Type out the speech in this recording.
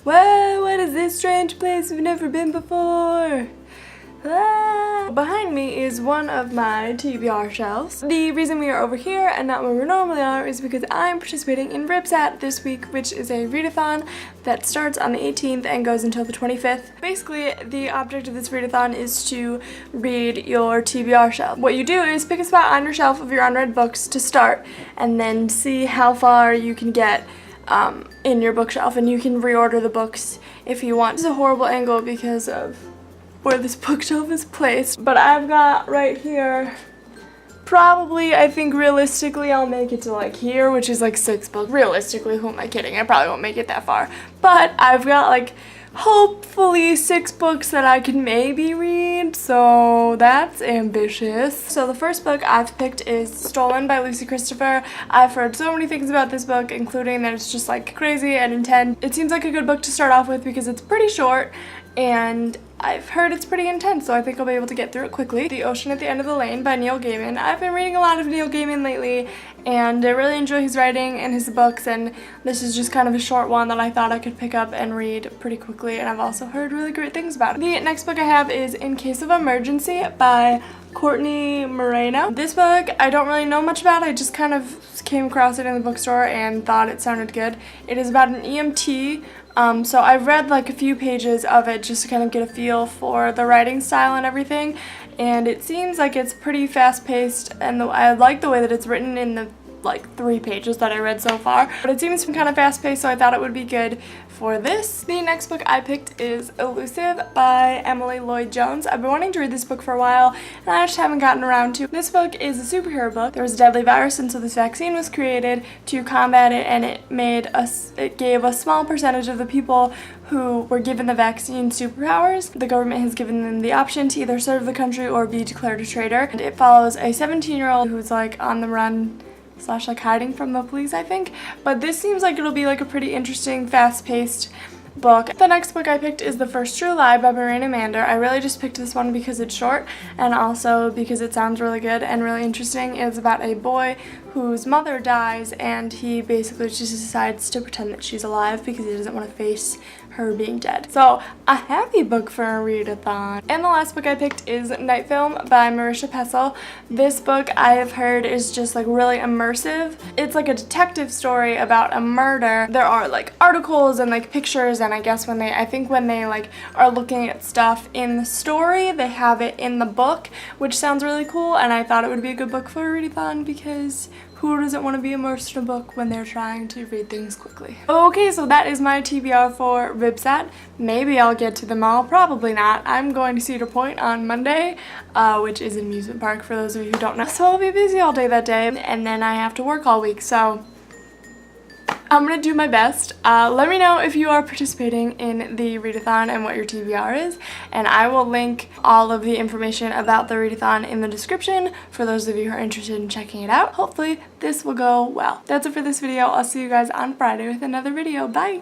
Whoa, what is this strange place we've never been before? Ah. Behind me is one of my TBR shelves. The reason we are over here and not where we normally are is because I'm participating in Rybsat this week, which is a readathon that starts on the 18th and goes until the 25th. Basically, the object of this readathon is to read your TBR shelf. What you do is pick a spot on your shelf of your unread books to start and then see how far you can get in your bookshelf, and you can reorder the books if you want. This is a horrible angle because of where this bookshelf is placed, but I've got right here, probably, I think realistically I'll make it to like here, which is like 6 books. Realistically, who am I kidding? I probably won't make it that far, but I've got like hopefully 6 books that I can maybe read, so that's ambitious. So the first book I've picked is Stolen by Lucy Christopher. I've heard so many things about this book, including that it's just like crazy and intense. It seems like a good book to start off with because it's pretty short, and I've heard it's pretty intense, so I think I'll be able to get through it quickly. The Ocean at the End of the Lane by Neil Gaiman. I've been reading a lot of Neil Gaiman lately, and I really enjoy his writing and his books, and this is just kind of a short one that I thought I could pick up and read pretty quickly, and I've also heard really great things about it. The next book I have is In Case of Emergency by Courtney Moreno. This book I don't really know much about. I just kind of came across it in the bookstore and thought it sounded good. It is about an EMT. So I've read like a few pages of it just to kind of get a feel for the writing style and everything, and it seems like it's pretty fast-paced, and I like the way that it's written in the like 3 pages that I read so far, but it seems kind of fast-paced, so I thought it would be good for this. The next book I picked is Elusive by Emily Lloyd-Jones. I've been wanting to read this book for a while, and I just haven't gotten around to. This book is a superhero book. There was a deadly virus, and so this vaccine was created to combat it, and it gave a small percentage of the people who were given the vaccine superpowers. The government has given them the option to either serve the country or be declared a traitor, and it follows a 17-year-old who's like on the run / like hiding from the police, I think. But this seems like it'll be like a pretty interesting, fast-paced book. The next book I picked is The First True Lie by Marina Mander. I really just picked this one because it's short and also because it sounds really good and really interesting. It's about a boy whose mother dies, and he basically just decides to pretend that she's alive because he doesn't want to face her being dead. So a happy book for a readathon. And the last book I picked is Night Film by Marisha Pessl. This book I have heard is just like really immersive. It's like a detective story about a murder. There are like articles and like pictures, and I guess when they like are looking at stuff in the story, they have it in the book, which sounds really cool, and I thought it would be a good book for a readathon because who doesn't want to be immersed in a book when they're trying to read things quickly? Okay, so that is my TBR for Rybsat. Maybe I'll get to them all, probably not. I'm going to Cedar Point on Monday, which is an amusement park for those of you who don't know. So I'll be busy all day that day, and then I have to work all week, so I'm gonna do my best. Let me know if you are participating in the readathon and what your TBR is, and I will link all of the information about the readathon in the description for those of you who are interested in checking it out. Hopefully this will go well. That's it for this video. I'll see you guys on Friday with another video. Bye!